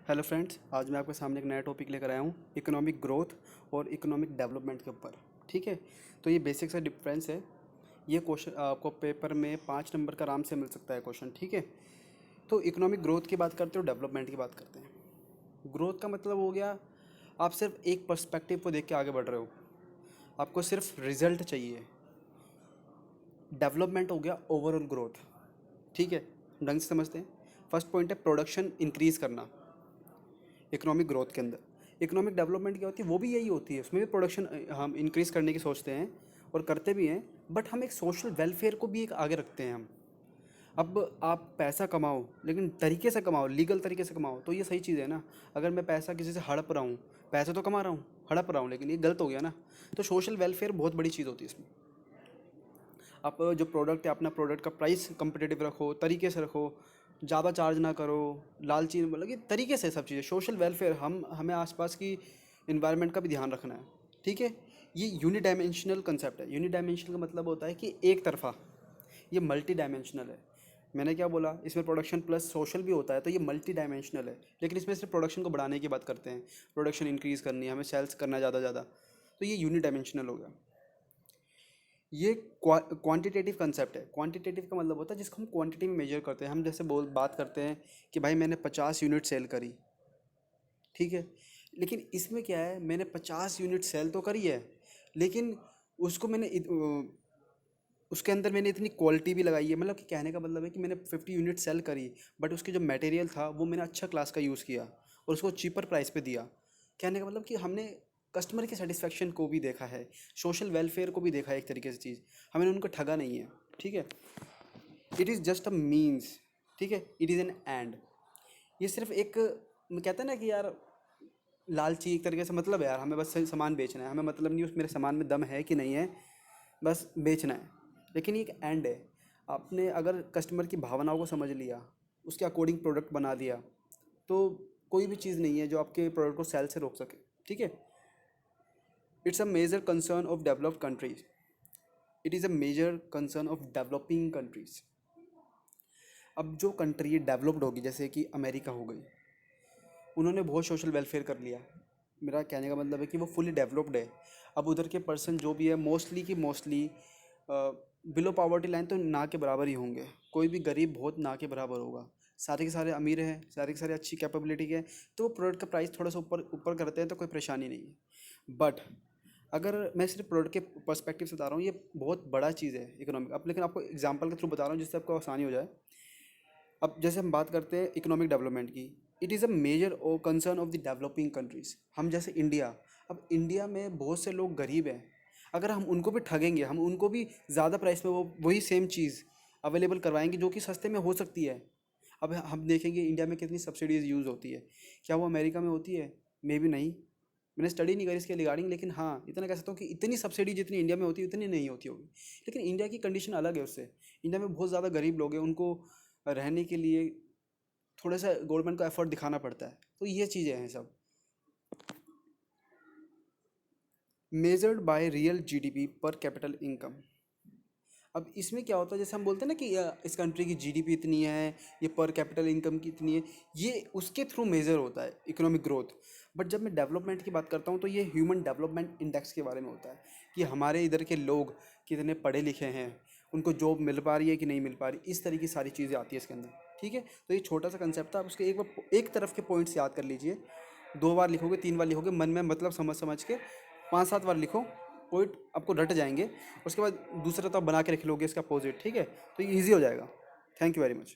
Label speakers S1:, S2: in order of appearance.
S1: Hello friends, आज मैं आपके सामने एक नया टॉपिक लेकर आया हूँ इकोनॉमिक ग्रोथ और इकोनॉमिक डेवलपमेंट के ऊपर। ठीक है, तो ये बेसिक सा डिफरेंस है। ये क्वेश्चन आपको पेपर में 5 नंबर का आराम से मिल सकता है क्वेश्चन। ठीक है, तो इकोनॉमिक ग्रोथ की बात करते हो, डेवलपमेंट की बात करते हैं। ग्रोथ का मतलब हो गया आप सिर्फ एक पर्सपेक्टिव को देख के आगे बढ़ रहे हो, आपको सिर्फ रिजल्ट चाहिए। डेवलपमेंट हो गया ओवरऑल ग्रोथ। ठीक है, ढंग से समझते हैं। फर्स्ट पॉइंट है प्रोडक्शन इंक्रीज़ करना। इकोनॉमिक ग्रोथ के अंदर इकोनॉमिक डेवलपमेंट क्या होती है, वो भी यही होती है। उसमें भी प्रोडक्शन हम इंक्रीज़ करने की सोचते हैं और करते भी हैं, बट हम एक सोशल वेलफेयर को भी एक आगे रखते हैं हम। अब आप पैसा कमाओ लेकिन तरीके से कमाओ, लीगल तरीके से कमाओ, तो ये सही चीज़ है ना। अगर मैं पैसा किसी से हड़प रहा हूँ, पैसे तो कमा रहा हूँ, हड़प रहा हूँ, लेकिन ये गलत हो गया ना। तो सोशल वेलफेयर बहुत बड़ी चीज़ होती है इसमें। आप जो प्रोडक्ट है, अपना प्रोडक्ट का प्राइस कंपटीटिव रखो, तरीके से रखो, ज़्यादा चार्ज ना करो, लालची मतलब कि तरीके से सब चीज़ें। सोशल वेलफेयर, हम हमें आसपास की इन्वायरमेंट का भी ध्यान रखना है। ठीक है, ये यूनिडायमेंशनल कंसेप्ट है। यूनिडायमेंशनल का मतलब होता है कि एक तरफा। ये मल्टी डायमेंशनल है। मैंने क्या बोला, इसमें प्रोडक्शन प्लस सोशल भी होता है, तो ये मल्टी डायमेंशनल है। लेकिन इसमें सिर्फ प्रोडक्शन को बढ़ाने की बात करते हैं, प्रोडक्शन इंक्रीज़ करनी है, हमें सेल्स करना है ज़्यादा ज़्यादा, तो ये यूनिडायमेंशनल हो गया। ये क्वांटिटेटिव कंसेप्ट है। क्वांटिटेटिव का मतलब होता है जिसको हम क्वांटिटी में मेजर करते हैं। हम जैसे बात करते हैं कि भाई मैंने 50 यूनिट सेल करी। ठीक है, लेकिन इसमें क्या है, मैंने 50 यूनिट सेल तो करी है, लेकिन उसको उसके अंदर मैंने इतनी क्वालिटी भी लगाई है। मतलब कि कहने का मतलब है कि मैंने 50 यूनिट सेल करी, बट उसके जो मटेरियल था वो मैंने अच्छा क्लास का यूज़ किया और उसको चीपर प्राइस पे दिया। कहने का मतलब कि हमने कस्टमर की सेटिस्फेक्शन को भी देखा है, सोशल वेलफेयर को भी देखा है एक तरीके से चीज़। हमने उनको ठगा नहीं है। ठीक है, it is just a means. ठीक है, इट इज़ एन एंड। ये सिर्फ एक, कहते हैं ना कि यार लालची एक तरीके से मतलब है, यार हमें बस सही सामान बेचना है, हमें मतलब नहीं उस मेरे सामान में दम है कि नहीं है, बस बेचना है। लेकिन ये एक एंड है। आपने अगर कस्टमर की भावनाओं को समझ लिया, उसके अकॉर्डिंग प्रोडक्ट बना दिया, तो कोई भी चीज़ नहीं है जो आपके प्रोडक्ट को सेल से रोक सके। ठीक है, it's a major concern of developed countries. It is a major concern of developing countries. अब जो कंट्री डेवलप्ड होगी, जैसे कि अमेरिका हो गई, उन्होंने बहुत सोशल वेलफेयर कर लिया। मेरा कहने का मतलब है कि वो फुली डेवलप्ड है। अब उधर के पर्सन जो भी है, मोस्टली बिलो पॉवर्टी लाइन तो ना के बराबर ही होंगे। कोई भी गरीब बहुत ना के बराबर होगा। सारे के सारे अमीर हैं, सारे के सारे अच्छी कैपेबिलिटी के हैं, तो वो प्रोडक्ट का प्राइस थोड़ा सा ऊपर ऊपर करते हैं, तो कोई परेशानी नहीं है। बट अगर मैं सिर्फ प्रोडक्ट के पर्सपेक्टिव से बता रहा हूँ, ये बहुत बड़ा चीज़ है इकोनॉमिक। अब लेकिन आपको एग्जांपल के थ्रू बता रहा हूँ जिससे आपको आसानी हो जाए। अब जैसे हम बात करते हैं इकोनॉमिक डेवलपमेंट की, it is a major concern of the developing countries. हम जैसे इंडिया, अब इंडिया में बहुत से लोग गरीब हैं। अगर हम उनको भी ठगेंगे, हम उनको भी ज़्यादा प्राइस में वो वही सेम चीज़ अवेलेबल करवाएंगे जो कि सस्ते में हो सकती है। अब हम देखेंगे इंडिया में कितनी सब्सिडीज़ यूज़ होती है, क्या वो अमेरिका में होती है? मे बी नहीं। मैंने स्टडी नहीं करी इसके रिगार्डिंग, लेकिन हाँ इतना कह सकता हूँ कि इतनी सब्सिडी जितनी इंडिया में होती है उतनी नहीं होती होगी। लेकिन इंडिया की कंडीशन अलग है उससे। इंडिया में बहुत ज़्यादा गरीब लोग हैं, उनको रहने के लिए थोड़ा सा गवर्नमेंट को एफर्ट दिखाना पड़ता है। तो ये चीज़ें हैं सब। मेजर्ड बाय रियल जीडीपी पर कैपिटल इनकम। अब इसमें क्या होता है, जैसे हम बोलते हैं ना कि इस कंट्री की जीडीपी इतनी है, ये पर कैपिटल इनकम की इतनी है, ये उसके थ्रू मेज़र होता है इकोनॉमिक ग्रोथ। बट जब मैं डेवलपमेंट की बात करता हूँ तो ये ह्यूमन डेवलपमेंट इंडेक्स के बारे में होता है कि हमारे इधर के लोग कितने पढ़े लिखे हैं, उनको जॉब मिल पा रही है कि नहीं मिल पा रही, इस तरह की सारी चीज़ें आती है इसके अंदर। ठीक है, तो ये छोटा सा कंसेप्ट था। आप उसके एक तरफ के पॉइंट्स याद कर लीजिए। 2 बार लिखोगे, 3 बार लिखोगे, मन में मतलब समझ समझ के 5-7 बार लिखो, पॉइंट आपको रट जाएंगे। उसके बाद दूसरा तो आप बना के रख लोगे इसका अपोजिट। ठीक है, तो ये ईजी हो जाएगा। Thank you very much.